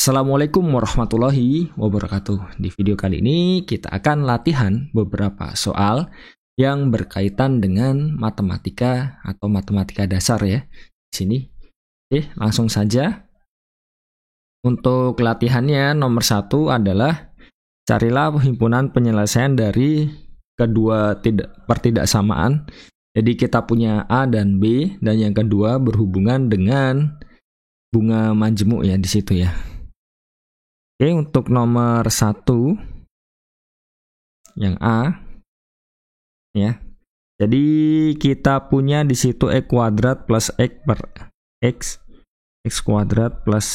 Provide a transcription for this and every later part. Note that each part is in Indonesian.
Assalamualaikum warahmatullahi wabarakatuh. Di video kali ini kita akan latihan beberapa soal yang berkaitan dengan matematika atau matematika dasar ya. Di sini. Oke, langsung saja. Untuk latihannya nomor 1 adalah carilah himpunan penyelesaian dari kedua pertidaksamaan. Jadi kita punya A dan B, dan yang kedua berhubungan dengan bunga majemuk ya di situ ya. Oke, untuk nomor 1 yang A ya. Jadi kita punya di situ x kuadrat plus x per x kuadrat plus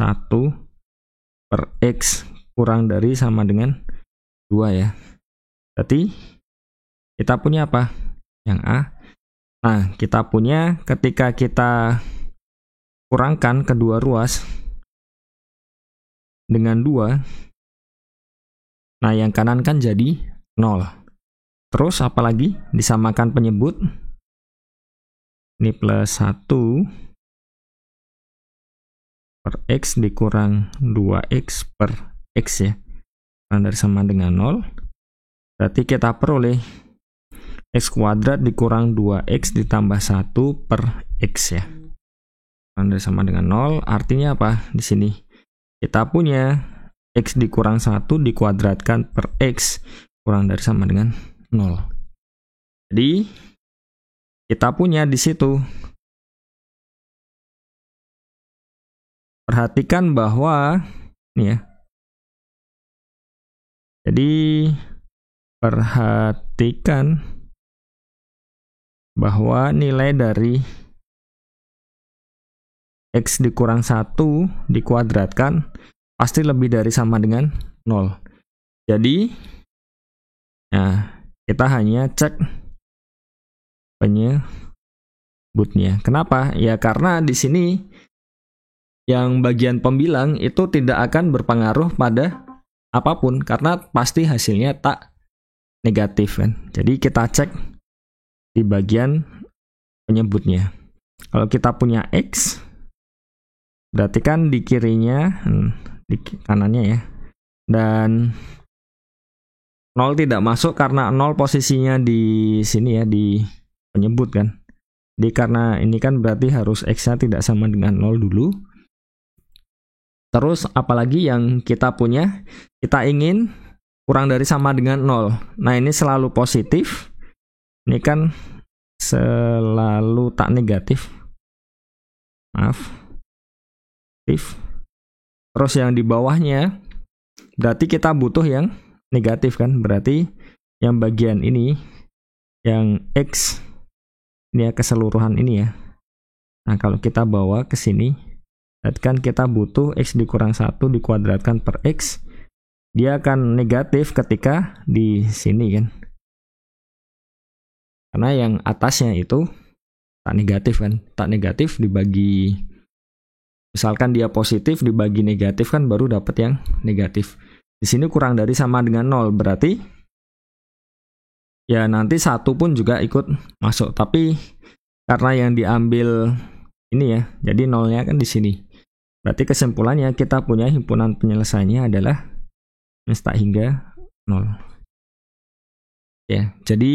1 per x kurang dari sama dengan 2 ya. Berarti kita punya apa? Yang A. Nah, kita punya ketika kita kurangkan kedua ruas dengan 2, nah yang kanan kan jadi 0. Terus apalagi disamakan penyebut, ini plus 1 per x dikurang 2x per x ya, karena dari sama dengan 0. Berarti kita peroleh x kuadrat dikurang 2x ditambah 1 per x ya, karena dari sama dengan 0. Artinya apa di sini? Kita punya x dikurang 1 dikuadratkan per x kurang dari sama dengan 0. Jadi kita punya di situ. Perhatikan bahwa ini ya. Jadi perhatikan bahwa nilai dari x dikurang 1 dikuadratkan pasti lebih dari sama dengan 0. Jadi, nah, kita hanya cek penyebutnya. Kenapa? Ya karena di sini yang bagian pembilang itu tidak akan berpengaruh pada apapun, karena pasti hasilnya tak negatif kan. Jadi kita cek di bagian penyebutnya. Kalau kita punya x, berarti kan di kirinya, di kanannya ya. Dan 0 tidak masuk karena 0 posisinya di sini ya, di penyebut kan. Jadi karena ini kan berarti harus x-nya tidak sama dengan 0 dulu. Terus apalagi yang kita punya, kita ingin kurang dari sama dengan 0. Nah ini selalu positif. Ini kan selalu tak negatif. Maaf. Terus yang di bawahnya berarti kita butuh yang negatif kan, berarti yang bagian ini yang x ini ya, keseluruhan ini ya. Nah kalau kita bawa ke sini, berarti kan kita butuh x dikurang 1 dikuadratkan per x, dia akan negatif ketika di sini kan, karena yang atasnya itu tak negatif kan, tak negatif dibagi, misalkan dia positif dibagi negatif kan baru dapat yang negatif. Di sini kurang dari sama dengan 0, berarti ya nanti 1 pun juga ikut masuk. Tapi karena yang diambil ini ya, jadi 0-nya kan di sini. Berarti kesimpulannya kita punya himpunan penyelesaiannya adalah tak hingga 0. Ya, jadi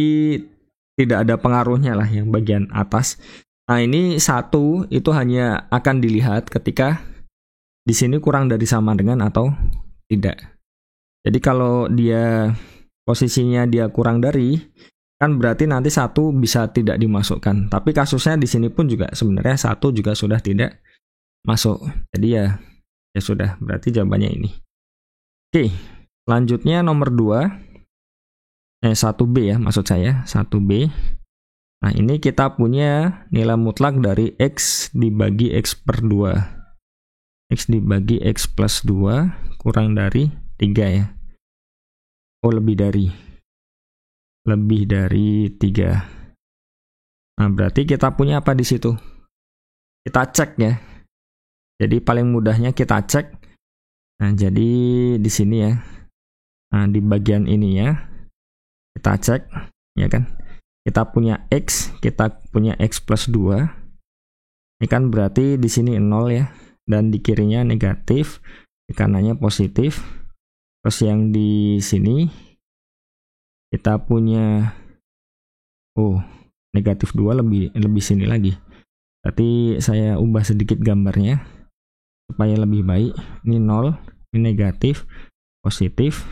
tidak ada pengaruhnya lah yang bagian atas. Nah ini 1 itu hanya akan dilihat ketika di sini kurang dari sama dengan atau tidak. Jadi kalau dia posisinya dia kurang dari, kan berarti nanti 1 bisa tidak dimasukkan. Tapi kasusnya di sini pun juga sebenarnya 1 juga sudah tidak masuk. Jadi ya sudah, berarti jawabannya ini. Oke, selanjutnya nomor 2. 1B ya maksud saya, 1B. Nah, ini kita punya nilai mutlak dari x dibagi x per 2. X dibagi x plus 2 kurang dari 3 ya. Oh, lebih dari 3. Nah, berarti kita punya apa di situ? Kita cek ya. Jadi paling mudahnya kita cek. Nah, jadi di sini ya. Nah, di bagian ini ya. Kita cek, ya kan? Kita punya x, kita punya x plus 2. Ini kan berarti di sini 0 ya. Dan di kirinya negatif. kanannya positif. Terus yang di sini kita punya negatif 2 lebih sini lagi. Berarti saya ubah sedikit gambarnya supaya lebih baik. Ini 0, ini negatif, positif.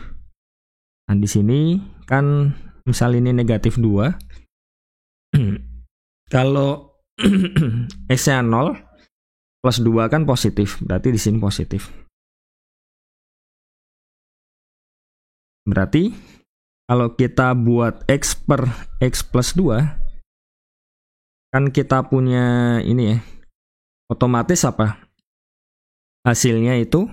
Nah, di sini kan misal ini negatif 2. Kalau X-nya 0 plus 2 kan positif, berarti di sini positif. Berarti kalau kita buat X per X plus 2, kan kita punya ini ya, otomatis apa? Hasilnya itu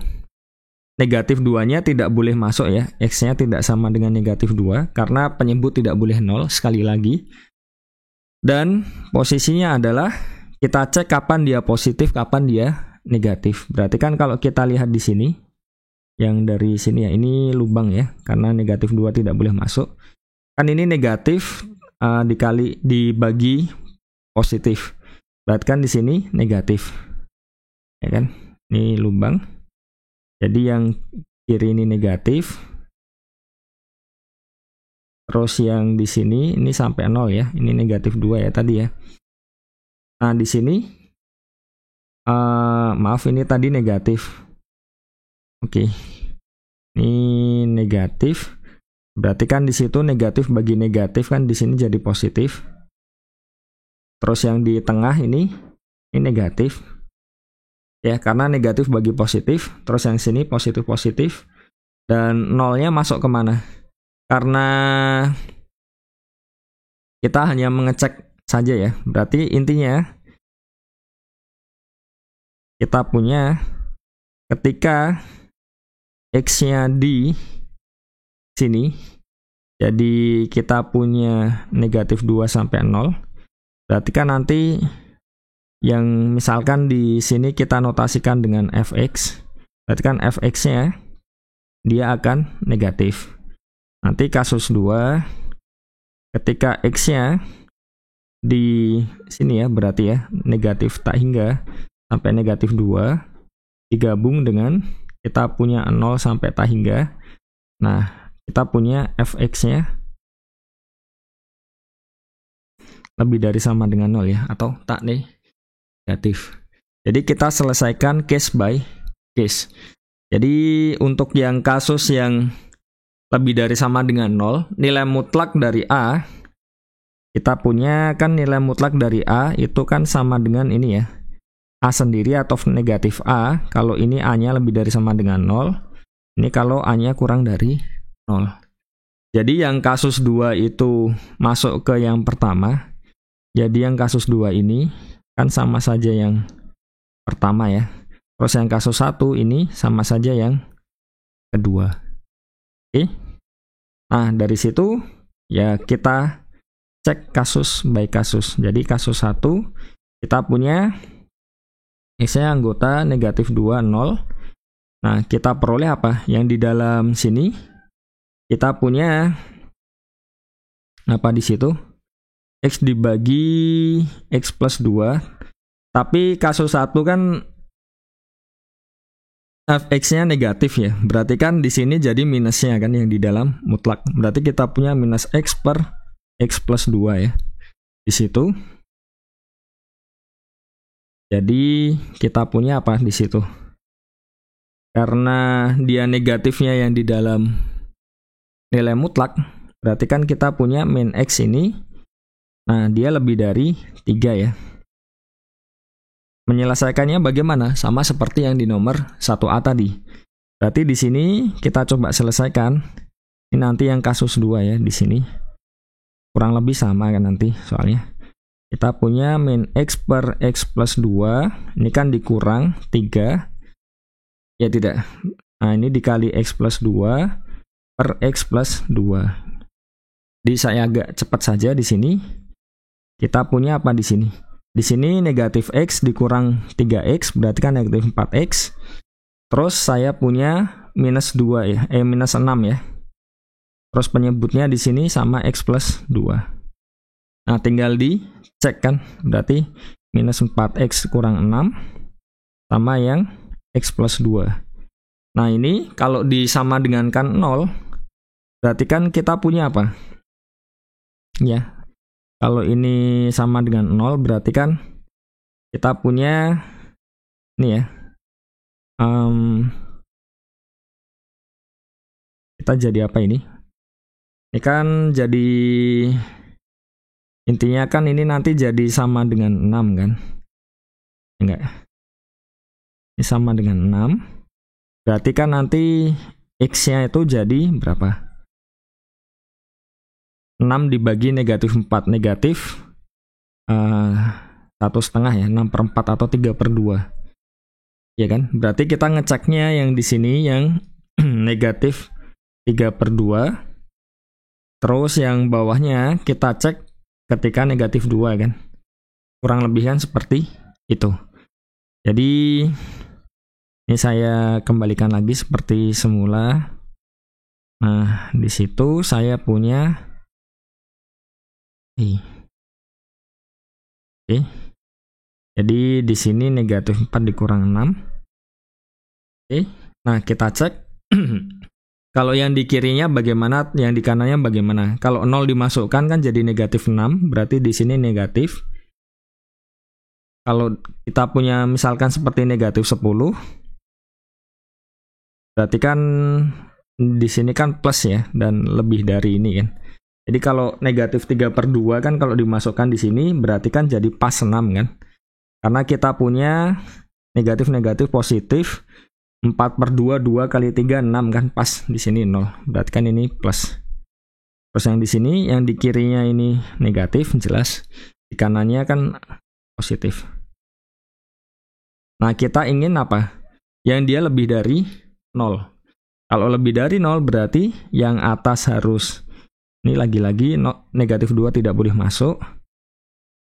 negatif 2-nya tidak boleh masuk ya, X-nya tidak sama dengan negatif 2, karena penyebut tidak boleh 0, sekali lagi. Dan posisinya adalah kita cek kapan dia positif, kapan dia negatif. Berarti kan kalau kita lihat di sini, yang dari sini ya, ini lubang ya, karena negatif 2 tidak boleh masuk. Kan ini negatif dibagi positif. Berarti kan di sini negatif. Ya kan? Ini lubang. Jadi yang kiri ini negatif. Terus yang di sini ini sampai 0 ya. Ini negatif 2 ya tadi ya. Nah, di sini maaf, ini tadi negatif. Oke. Ini negatif. Berarti kan di situ negatif bagi negatif kan di sini jadi positif. Terus yang di tengah ini negatif. Ya, karena negatif bagi positif. Terus yang sini positif-positif. Dan 0-nya masuk kemana? Karena kita hanya mengecek saja ya. Berarti intinya kita punya ketika X-nya di sini, jadi kita punya negatif 2 sampai 0. Berarti kan nanti yang misalkan di sini kita notasikan dengan fx. Berarti kan fx-nya dia akan negatif. Nanti kasus 2, ketika X-nya di sini ya, berarti ya, negatif tak hingga sampai negatif 2, digabung dengan kita punya 0 sampai tak hingga. Nah, kita punya fx-nya lebih dari sama dengan 0 ya, atau tak negatif. Jadi kita selesaikan case by case. Jadi untuk yang kasus yang lebih dari sama dengan 0, nilai mutlak dari A, kita punya kan nilai mutlak dari A itu kan sama dengan ini ya, A sendiri atau negatif A, kalau ini A-nya lebih dari sama dengan 0, ini kalau A-nya kurang dari 0. Jadi yang kasus 2 itu masuk ke yang pertama, jadi yang kasus 2 ini kan sama saja yang pertama ya, terus yang kasus 1 ini sama saja yang kedua. Oke. Nah, dari situ ya kita cek kasus by kasus. Jadi kasus 1 kita punya X-nya anggota negatif 2, 0. Nah, kita peroleh apa? Yang di dalam sini kita punya apa di situ? X dibagi X plus 2. Tapi kasus 1 kan fx-nya negatif ya. Berarti kan di sini jadi minusnya kan yang di dalam mutlak. Berarti kita punya minus X per X plus 2 ya. Di situ. Jadi kita punya apa di situ? Karena dia negatifnya yang di dalam nilai mutlak, berarti kan kita punya min X ini. Nah, dia lebih dari 3 ya. Menyelesaikannya bagaimana? Sama seperti yang di nomor 1A tadi. Berarti di sini kita coba selesaikan. Ini nanti yang kasus 2 ya di sini. Kurang lebih sama kan nanti soalnya. Kita punya min X per X plus 2. Ini kan dikurang 3. Ya tidak. Nah, ini dikali X plus 2 per X plus 2. Jadi saya agak cepat saja di sini. Kita punya apa di sini? Di sini negatif X dikurang 3X, berarti kan negatif 4X. Terus saya punya minus 2 ya, minus 6 ya. Terus penyebutnya di sini sama X plus 2. Nah, tinggal dicek kan, berarti minus 4X kurang 6 sama yang X plus 2. Nah ini kalau disama dengankan 0, berarti kan kita punya apa? Ya, kalau ini sama dengan 0, berarti kan kita punya ini ya. Kita jadi apa ini? Ini kan jadi, intinya kan ini nanti jadi sama dengan 6 kan? Enggak. Ini sama dengan 6. Berarti kan nanti X-nya itu jadi berapa? 6 dibagi negatif 4. Negatif 1/2 ya, 6/4 atau 3/2. Ya kan? Berarti kita ngeceknya yang di sini yang negatif 3/2. Terus yang bawahnya kita cek ketika negatif 2 kan. Kurang lebih kan seperti itu. Jadi ini saya kembalikan lagi seperti semula. Nah, di situ saya punya Oke. Jadi di sini negatif 4 dikurang 6. Oke. Nah, kita cek kalau yang di kirinya bagaimana, yang di kanannya bagaimana. Kalau 0 dimasukkan kan jadi negatif 6, berarti di sini negatif. Kalau kita punya misalkan seperti negatif 10, berarti kan di sini kan plus ya, dan lebih dari ini kan. Jadi kalau negatif 3/2 kan kalau dimasukkan di sini berarti kan jadi pas 6 kan. Karena kita punya negatif positif 4/2, 2 kali 3 6 kan, pas di sini 0. Berarti kan ini plus. Terus yang di sini yang di kirinya ini negatif jelas, di kanannya kan positif. Nah, kita ingin apa? Yang dia lebih dari 0. Kalau lebih dari 0 berarti yang atas harus, ini lagi-lagi negatif 2 tidak boleh masuk.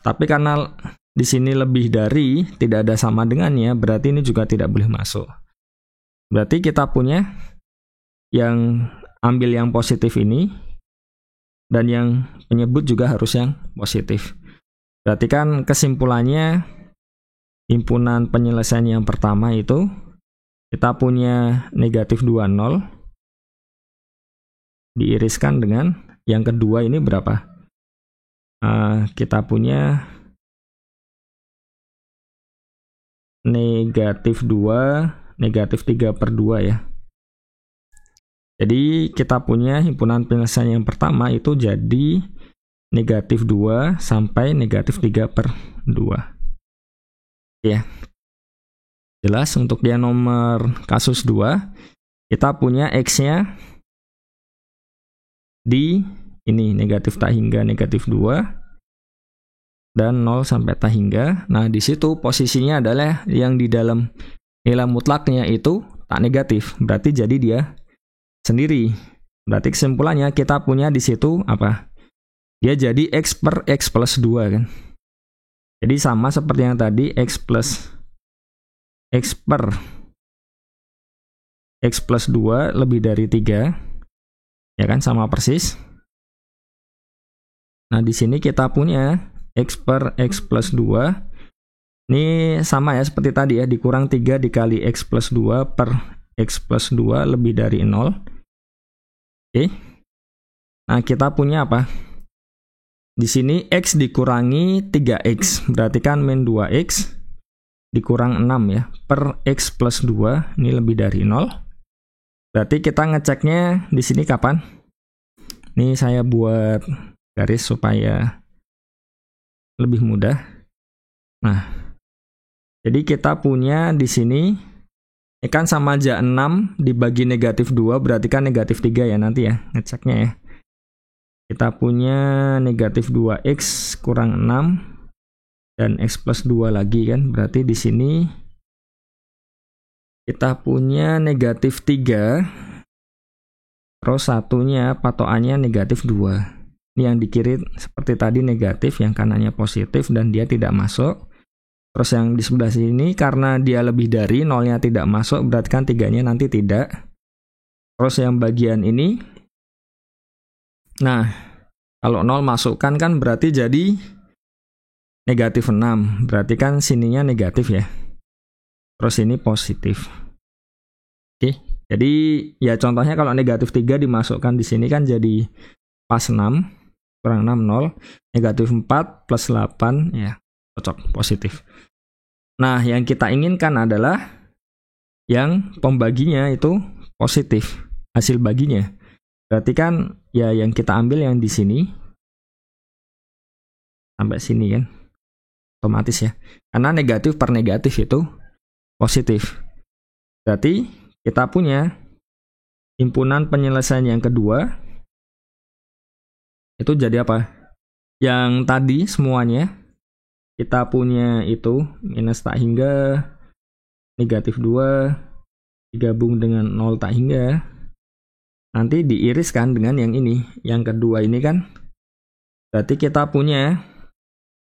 Tapi karena di sini lebih dari, tidak ada sama dengannya, berarti ini juga tidak boleh masuk. Berarti kita punya yang ambil yang positif ini, dan yang penyebut juga harus yang positif. Berarti kan kesimpulannya, himpunan penyelesaian yang pertama itu, kita punya negatif 2, 0, diiriskan dengan yang kedua ini berapa? Kita punya negatif 2, negatif 3/2 ya. Jadi kita punya himpunan penyelesaian yang pertama itu jadi negatif 2 sampai negatif 3/2. Ya. Jelas untuk dia nomor kasus 2, kita punya X-nya di ini negatif tak hingga negatif 2 dan 0 sampai tak hingga. Nah, di situ posisinya adalah yang di dalam nilai mutlaknya itu tak negatif. Berarti jadi dia sendiri. Berarti kesimpulannya kita punya di situ apa? Dia jadi X per X plus 2 kan. Jadi sama seperti yang tadi, X per X plus 2 lebih dari 3. Ya kan, sama persis. Nah, di sini kita punya X per X plus 2. Ini sama ya seperti tadi ya, dikurang 3 dikali X plus 2 per X plus 2 lebih dari 0. Oke. Nah, kita punya apa? Di sini X dikurangi 3X, berarti kan min 2X dikurang 6 ya, per X plus 2, ini lebih dari 0. Berarti kita ngeceknya di sini kapan? Ini saya buat garis supaya lebih mudah. Nah, jadi kita punya di sini, ini kan sama aja 6 dibagi negatif 2, berarti kan negatif 3 ya nanti ya, ngeceknya ya. Kita punya negatif 2X kurang 6, dan X plus 2 lagi kan, berarti di sini kita punya negatif 3, terus satunya patokannya negatif 2. Ini yang di kiri seperti tadi negatif, yang kanannya positif dan dia tidak masuk. Terus yang di sebelah sini karena dia lebih dari, 0-nya tidak masuk, berarti kan 3-nya nanti tidak. Terus yang bagian ini, nah kalau 0 masukkan kan berarti jadi negatif 6, berarti kan sininya negatif ya. Terus ini positif. Oke, Jadi ya contohnya kalau negatif 3 dimasukkan di sini kan jadi pas 6, kurang 6, 0. Negatif 4 plus 8, ya cocok, positif. Nah, yang kita inginkan adalah yang pembaginya itu positif, hasil baginya. Berarti kan ya yang kita ambil yang di sini, sampai sini kan, otomatis ya. Karena negatif per negatif itu positif. Berarti kita punya himpunan penyelesaian yang kedua, itu jadi apa? Yang tadi semuanya, kita punya itu minus tak hingga, negatif 2, digabung dengan 0 tak hingga, nanti diiriskan dengan yang ini, yang kedua ini kan, berarti kita punya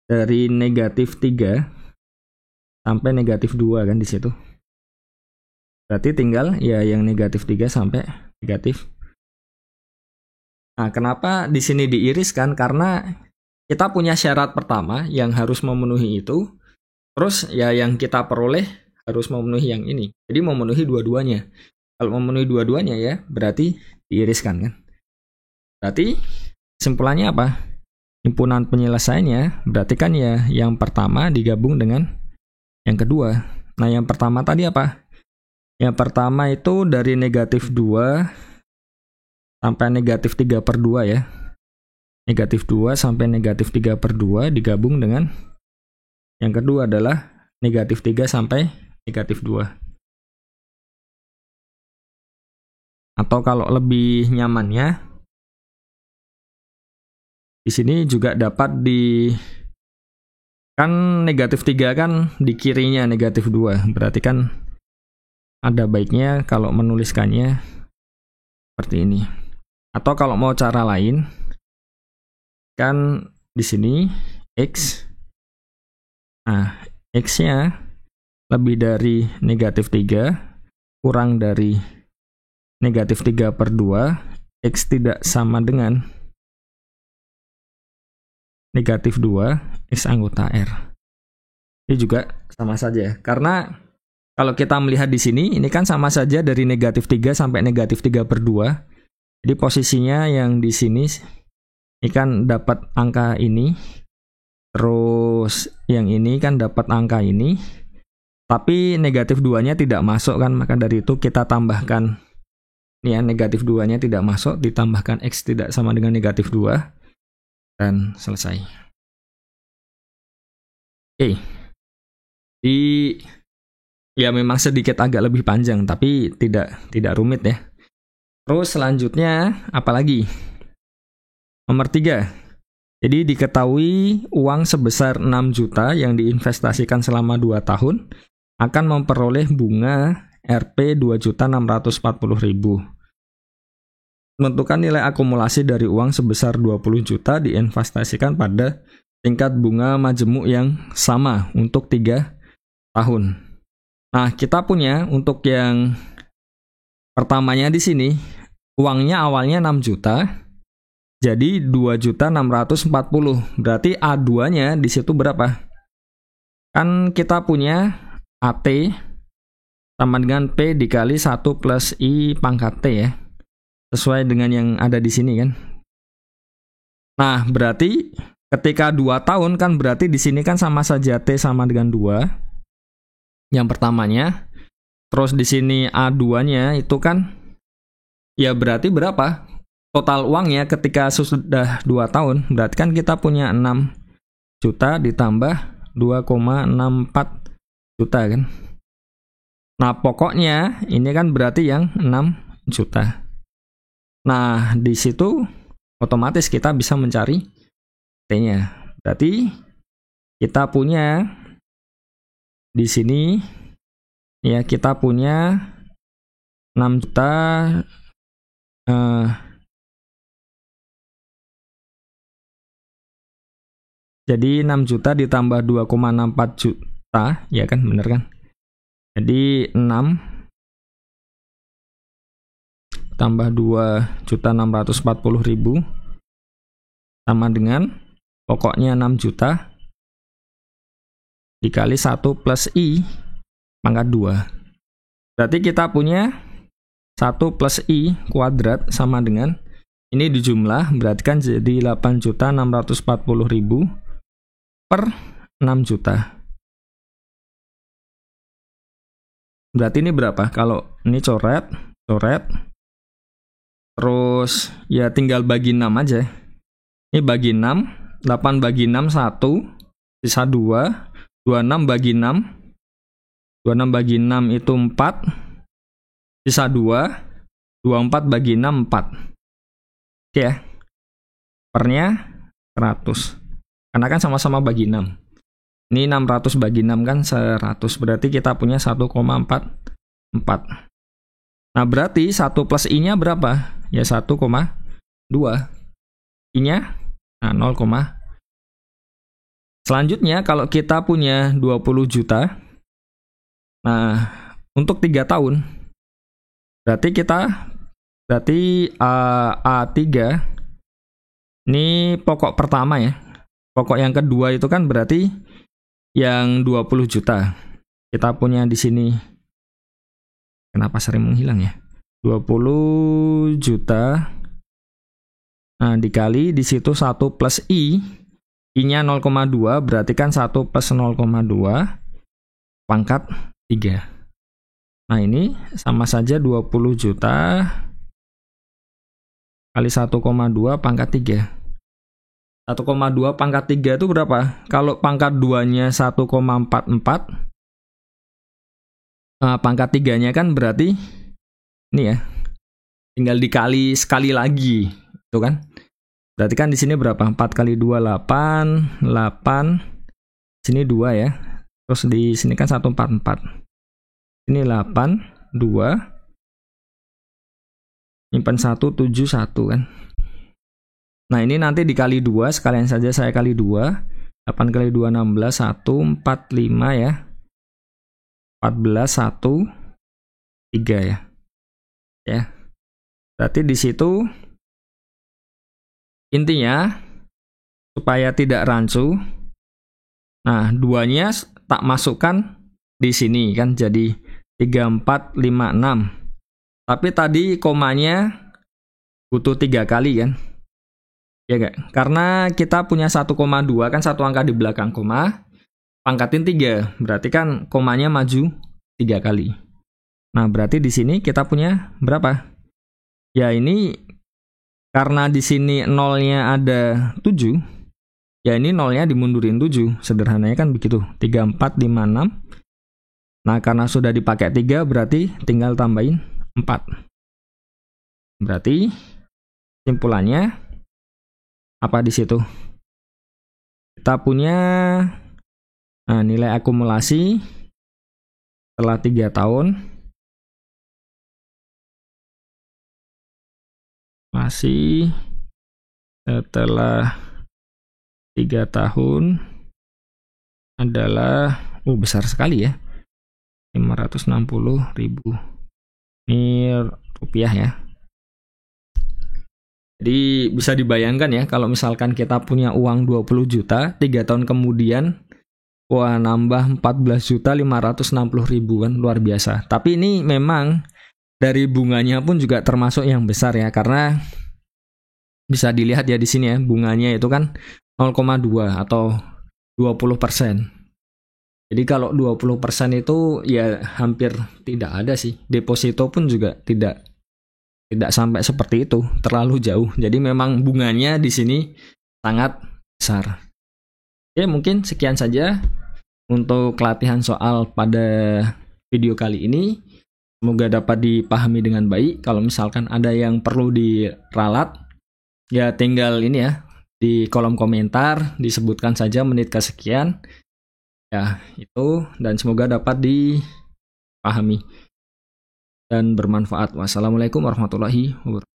dari negatif 3 sampai negatif 2 kan di situ. Berarti tinggal ya yang negatif 3 sampai negatif. Nah, kenapa di sini diiriskan? Karena kita punya syarat pertama yang harus memenuhi itu, terus ya yang kita peroleh harus memenuhi yang ini. Jadi memenuhi dua-duanya. Kalau memenuhi dua-duanya ya berarti diiriskan kan. Berarti kesimpulannya apa? Himpunan penyelesaiannya berarti kan ya yang pertama digabung dengan yang kedua. Nah, yang pertama tadi apa? Yang pertama itu dari negatif 2 sampai negatif 3/2 ya. Negatif 2 sampai negatif 3/2 digabung dengan yang kedua adalah negatif 3 sampai negatif 2. Atau kalau lebih nyamannya, di sini juga dapat kan negatif 3 kan di kirinya negatif 2. Berarti kan ada baiknya kalau menuliskannya seperti ini. Atau kalau mau cara lain, kan di sini X. Nah, X-nya lebih dari negatif 3, kurang dari negatif 3/2, X tidak sama dengan negatif 2, X anggota R. Ini juga sama saja, karena kalau kita melihat di sini, ini kan sama saja dari negatif 3 sampai negatif 3/2. Jadi posisinya yang di sini, ini kan dapat angka ini, terus yang ini kan dapat angka ini, tapi negatif 2-nya tidak masuk kan, maka dari itu kita tambahkan, ini ya, negatif 2-nya tidak masuk, ditambahkan X tidak sama dengan negatif 2, dan selesai. Oke. Ya memang sedikit agak lebih panjang, tapi tidak rumit ya. Terus selanjutnya apa lagi? Nomor 3. Jadi diketahui uang sebesar 6 juta yang diinvestasikan selama 2 tahun akan memperoleh bunga Rp 2.640.000. Menentukan nilai akumulasi dari uang sebesar 20 juta diinvestasikan pada tingkat bunga majemuk yang sama untuk 3 tahun. Nah, kita punya untuk yang pertamanya di sini, uangnya awalnya 6 juta, jadi 2.640. Berarti A2-nya di situ berapa? Kan kita punya AT sama dengan P dikali 1 plus I pangkat T ya. Sesuai dengan yang ada di sini kan. Nah, berarti ketika 2 tahun kan berarti di sini kan sama saja T sama dengan 2. Yang pertamanya. Terus di sini A2-nya itu kan ya berarti berapa? Total uangnya ketika sudah 2 tahun. Berarti kan kita punya 6 juta ditambah 2,64 juta kan. Nah, pokoknya ini kan berarti yang 6 juta. Nah, di situ otomatis kita bisa mencari T-nya. Berarti kita punya di sini ya kita punya 6 juta jadi 6 juta ditambah 2,64 juta ya kan, bener kan? Jadi 6 tambah 2.640.000 sama dengan pokoknya 6 juta dikali 1 plus I pangkat 2. Berarti kita punya 1 plus I kuadrat sama dengan, ini dijumlah, berarti kan jadi 8.640.000 per 6 juta. Berarti ini berapa? Kalau ini coret, terus ya tinggal bagi 6 aja. Ini bagi 6, 8 bagi 6, 1, sisa 2, 26 bagi 6, 26 bagi 6 itu 4, sisa 2, 24 bagi 6, 4. Oke ya, pernya 100. Karena kan sama-sama bagi 6. Ini 600 bagi 6 kan 100, berarti kita punya 1,44. Nah, berarti 1 plus I-nya berapa? Ya 1,2. I-nya nah, 0, selanjutnya kalau kita punya 20 juta, nah untuk 3 tahun, berarti A3, ini pokok pertama ya. Pokok yang kedua itu kan berarti yang 20 juta. Kita punya di sini, kenapa sering menghilang ya? 20 juta. Nah, dikali di situ 1 plus I. I-nya 0,2, berarti kan 1 plus 0,2 pangkat 3. Nah, ini sama saja 20 juta kali 1,2 pangkat 3. 1,2 pangkat 3 itu berapa? Kalau pangkat 2-nya 1,44, pangkat 3-nya kan berarti ini ya, tinggal dikali sekali lagi, itu kan? Berarti kan di sini berapa? 4 kali 2, 8, 8, sini 2 ya. Terus di sini kan 144. Ini 8, 2, nyimpan 1, 7, 1 kan. Nah, ini nanti dikali 2, sekalian saja saya kali 2. 8 kali 2, 16, 1, 4, 5 ya. 14, 1, 3 ya. Ya. Berarti di situ intinya supaya tidak rancu. Nah, 2-nya tak masukkan di sini kan jadi 3, 4, 5, 6. Tapi tadi komanya butuh 3 kali kan? Ya enggak? Karena kita punya 1,2 kan satu angka di belakang koma, pangkatin 3. Berarti kan komanya maju 3 kali. Nah, berarti di sini kita punya berapa? Ya ini karena di sini nolnya ada 7, ya ini nolnya dimundurin 7. Sederhananya kan begitu. 3, 4, 5, 6. Nah, karena sudah dipakai 3, berarti tinggal tambahin 4. Berarti simpulannya apa di situ? Kita punya nilai akumulasi setelah 3 tahun. Masih setelah 3 tahun adalah besar sekali ya, 560.000. Ini rupiah ya. Jadi bisa dibayangkan ya, kalau misalkan kita punya uang 20 juta, 3 tahun kemudian wah nambah 14.560.000 kan, luar biasa. Tapi ini memang dari bunganya pun juga termasuk yang besar ya, karena bisa dilihat ya di sini ya, bunganya itu kan 0,2 atau 20%. Jadi kalau 20% itu ya hampir tidak ada sih. Deposito pun juga tidak sampai seperti itu, terlalu jauh. Jadi memang bunganya di sini sangat besar. Oke, mungkin sekian saja untuk latihan soal pada video kali ini. Semoga dapat dipahami dengan baik. Kalau misalkan ada yang perlu diralat, ya tinggal ini ya, di kolom komentar disebutkan saja menit kesekian. Ya, itu, dan semoga dapat dipahami dan bermanfaat. Wassalamualaikum warahmatullahi wabarakatuh.